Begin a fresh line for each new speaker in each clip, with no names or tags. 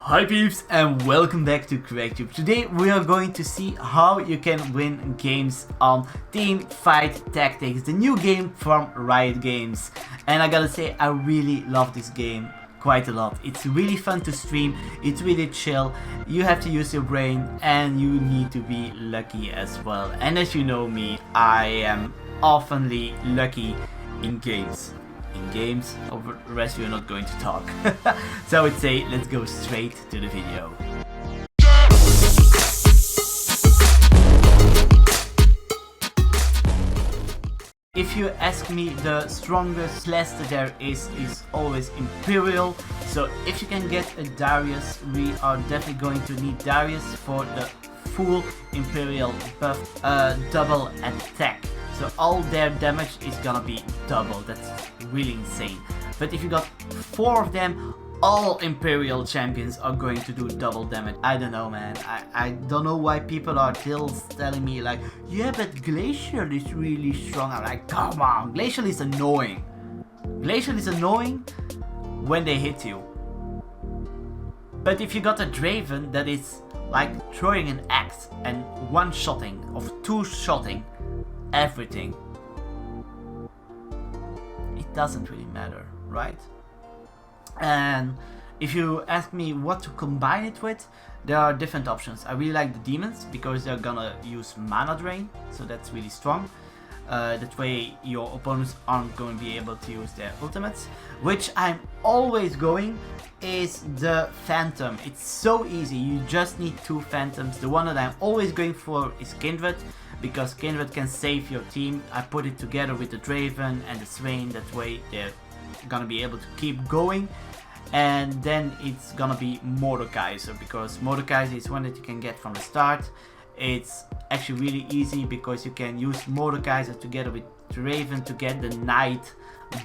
Hi peeps and welcome back to CRACH. Today we are going to see how you can win games on TeamFight Tactics, the new game from Riot Games. And I gotta say, I really love this game quite a lot. It's really fun to stream, it's really chill, you have to use your brain and you need to be lucky as well. And as you know me, I am oftenly lucky in games. Over the rest we're not going to talk. So I would say let's go straight to the video. If you ask me, the strongest class there is always Imperial. So if you can get a Darius, we are definitely going to need Darius for the full Imperial buff, double attack. So all their damage is gonna be double. That's really insane. But if you got 4 of them, all Imperial champions are going to do double damage. I don't know, man. I don't know why people are still telling me like, yeah, but Glacial is really strong. I'm like, come on, Glacial is annoying. Glacial is annoying when they hit you. But if you got a Draven that is like throwing an axe and one-shotting or two-shotting everything, it doesn't really matter, right? And if you ask me what to combine it with, there are different options. I really like the demons because they're gonna use mana drain, so that's really strong. That way your opponents aren't going to be able to use their ultimates. Which I'm always going is the Phantom. It's so easy, you just need 2 Phantoms. The one that I'm always going for is Kindred, because Kindred can save your team. I put it together with the Draven and the Swain, that way they're gonna be able to keep going. And then it's gonna be Mordekaiser, because Mordekaiser is one that you can get from the start. It's actually really easy because you can use Mordekaiser together with Draven to get the Knight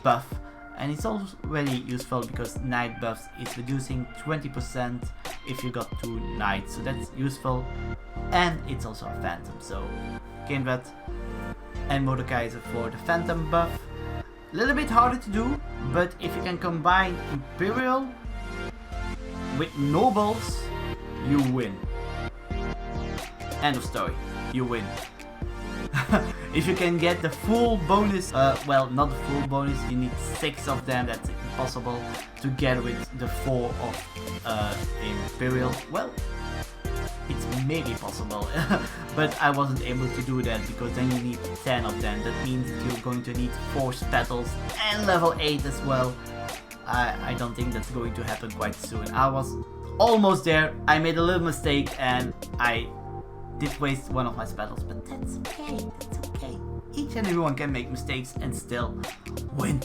buff. And it's also really useful because Knight buffs is reducing 20% if you got 2 Knights, so that's useful. And it's also a Phantom, so Kindred and Mordekaiser for the Phantom buff. A little bit harder to do, but if you can combine Imperial with Nobles, you win. End of story, you win. If you can get the full bonus, well, not the full bonus, you need 6 of them, that's impossible, together with the 4 of Imperial. Well, it's maybe possible, but I wasn't able to do that because then you need 10 of them. That means that you're going to need 4 petals and level 8 as well. I don't think that's going to happen quite soon. I was almost there, I made a little mistake and I did waste one of my spells, but that's okay, that's okay. Each and everyone can make mistakes and still win.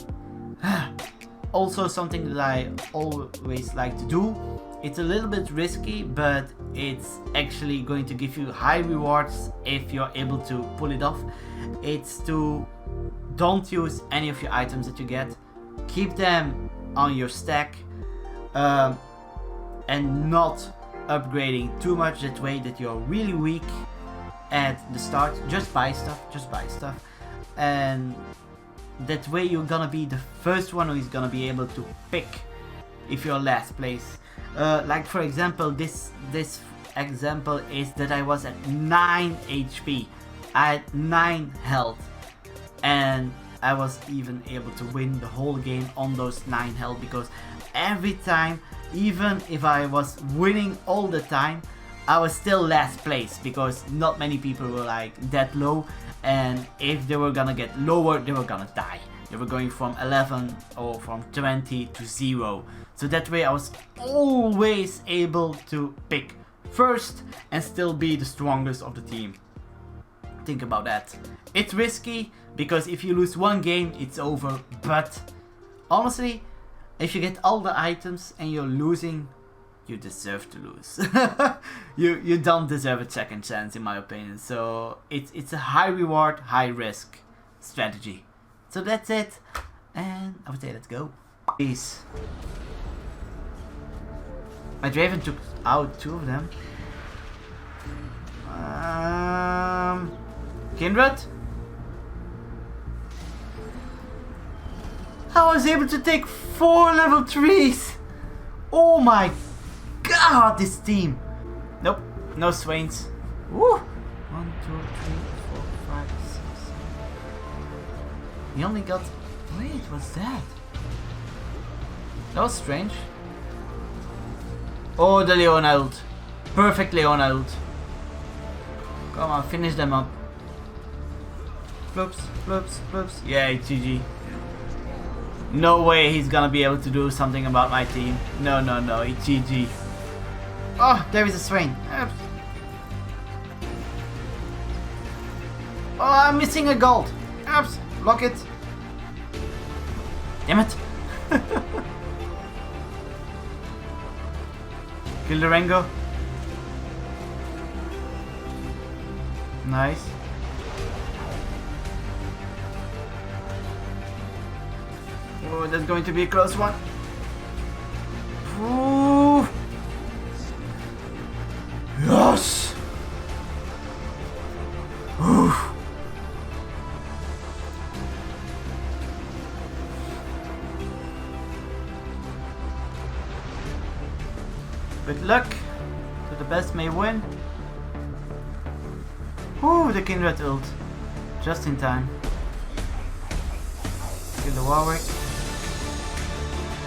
Also something that I always like to do, it's a little bit risky, but it's actually going to give you high rewards if you're able to pull it off. It's to don't use any of your items that you get, keep them on your stack, and not upgrading too much, that way that you're really weak at the start. Just buy stuff, and that way you're gonna be the first one who is gonna be able to pick if you're last place. Like for example, this example is that I was at 9 HP, I had 9 health, and I was even able to win the whole game on those 9 health, because every time, even if I was winning all the time, I was still last place because not many people were like that low, and if they were gonna get lower, they were gonna die. They were going from 11 or from 20 to 0. So that way I was always able to pick first and still be the strongest of the team. Think about that. It's risky because if you lose one game, it's over, but honestly, if you get all the items and you're losing, you deserve to lose. you don't deserve a second chance, in my opinion. So it's a high reward, high risk strategy. So that's it, and I would say let's go. Peace. My Draven took out 2 of them. Kindred? I was able to take 4 level 3s! Oh my god! God, this team! Nope, no Swains. Woo! 1, 2, 3, 4, 5, 6, 7. He only got... Wait, what's that? That was strange. Oh, the Leona ult. Perfect Leona ult. Come on, finish them up. Floops, floops, floops. Yeah, GG. No way he's gonna be able to do something about my team. No, no, no, it's GG. Oh, there is a Swain. Oh, I'm missing a gold. Oops, block it. Damn it. Kill the Rengo. Nice. Oh, that's going to be a close one. Ooh. Yes. Ooh. Good luck. So the best may win. Ooh, the Kindred ult. Just in time. Kill the Warwick.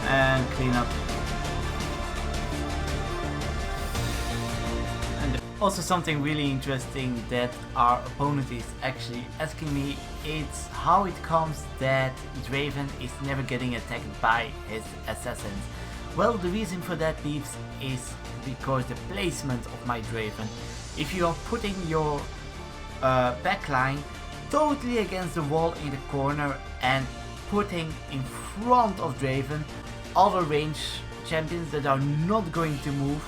And clean up. And also something really interesting that our opponent is actually asking me, it's how it comes that Draven is never getting attacked by his assassins. Well, the reason for that, peeps, is because the placement of my Draven. If you are putting your backline totally against the wall in the corner and putting in front of Draven other range champions that are not going to move,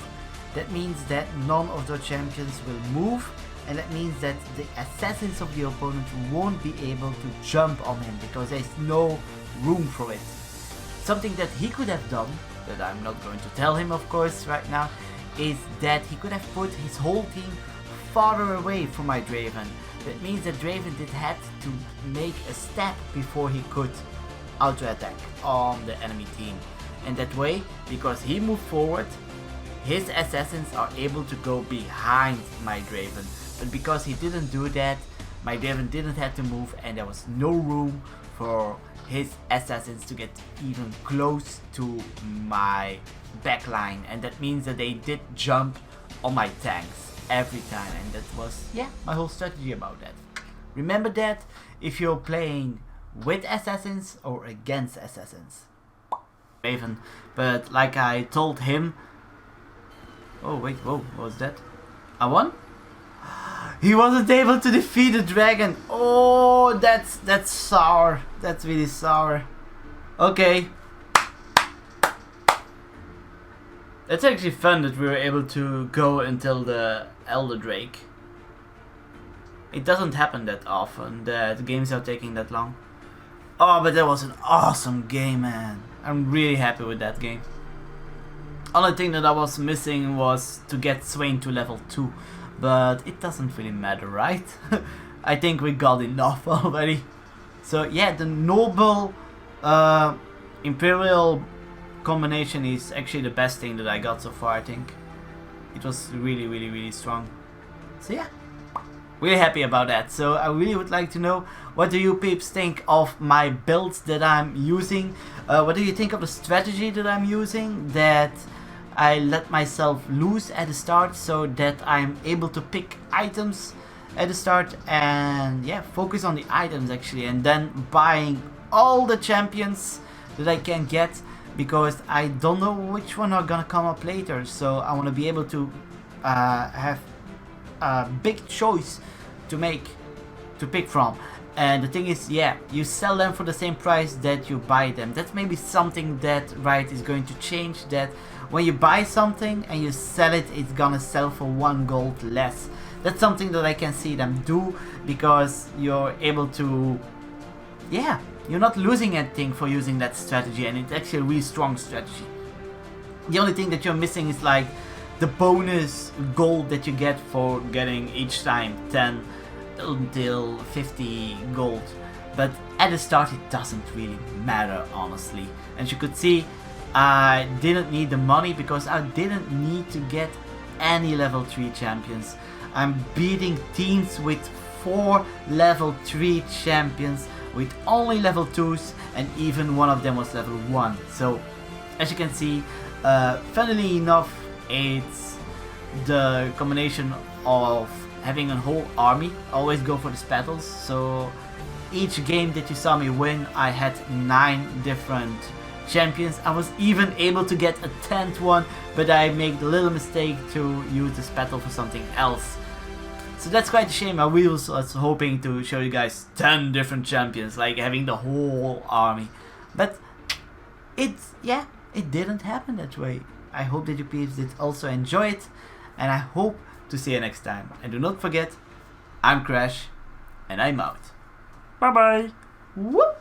that means that none of the champions will move, and that means that the assassins of the opponent won't be able to jump on him because there's no room for it. Something that he could have done, that I'm not going to tell him of course right now, is that he could have put his whole team farther away from my Draven. That means that Draven did have to make a step before he could auto attack on the enemy team. And that way, because he moved forward, his assassins are able to go behind my Draven. But because he didn't do that, my Draven didn't have to move and there was no room for his assassins to get even close to my backline. And that means that they did jump on my tanks every time, and that was, yeah, my whole strategy about that. Remember that if you're playing with assassins or against assassins. Raven, but like I told him, oh wait, whoa, what was that? I won? He wasn't able to defeat the dragon. Oh, that's sour. That's really sour. Okay. It's actually fun that we were able to go until the Elder Drake. It doesn't happen that often that games are taking that long. Oh, but that was an awesome game, man. I'm really happy with that game. Only thing that I was missing was to get Swain to level 2. But it doesn't really matter, right? I think we got enough already. So yeah, the Noble Imperial combination is actually the best thing that I got so far, I think. It was really strong. So yeah, really happy about that. So I really would like to know, what do you peeps think of my builds that I'm using? What do you think of the strategy that I'm using? That I let myself loose at the start so that I'm able to pick items at the start and yeah, focus on the items actually, and then buying all the champions that I can get, because I don't know which one are gonna come up later, so I want to be able to have a big choice to pick from. And the thing is, yeah, you sell them for the same price that you buy them. That's maybe something that Riot is going to change, that when you buy something and you sell it, it's gonna sell for 1 gold less. That's something that I can see them do, because you're able to, yeah, you're not losing anything for using that strategy, and it's actually a really strong strategy. The only thing that you're missing is like the bonus gold that you get for getting each time 10 until 50 gold, but at the start it doesn't really matter, honestly. As you could see, I didn't need the money because I didn't need to get any level 3 champions. I'm beating teams with 4 level 3 champions with only level 2s, and even one of them was level 1. So as you can see, funnily enough, it's the combination of having a whole army. Always go for the battles. So each game that you saw me win, I had 9 different champions. I was even able to get a 10th one, but I made a little mistake to use this battle for something else. So that's quite a shame. I was hoping to show you guys 10 different champions, like having the whole army. But it didn't happen that way. I hope that you peeps did also enjoy it, and I hope to see you next time. And do not forget, I'm CRACH, and I'm out.
Bye bye.
Whoop!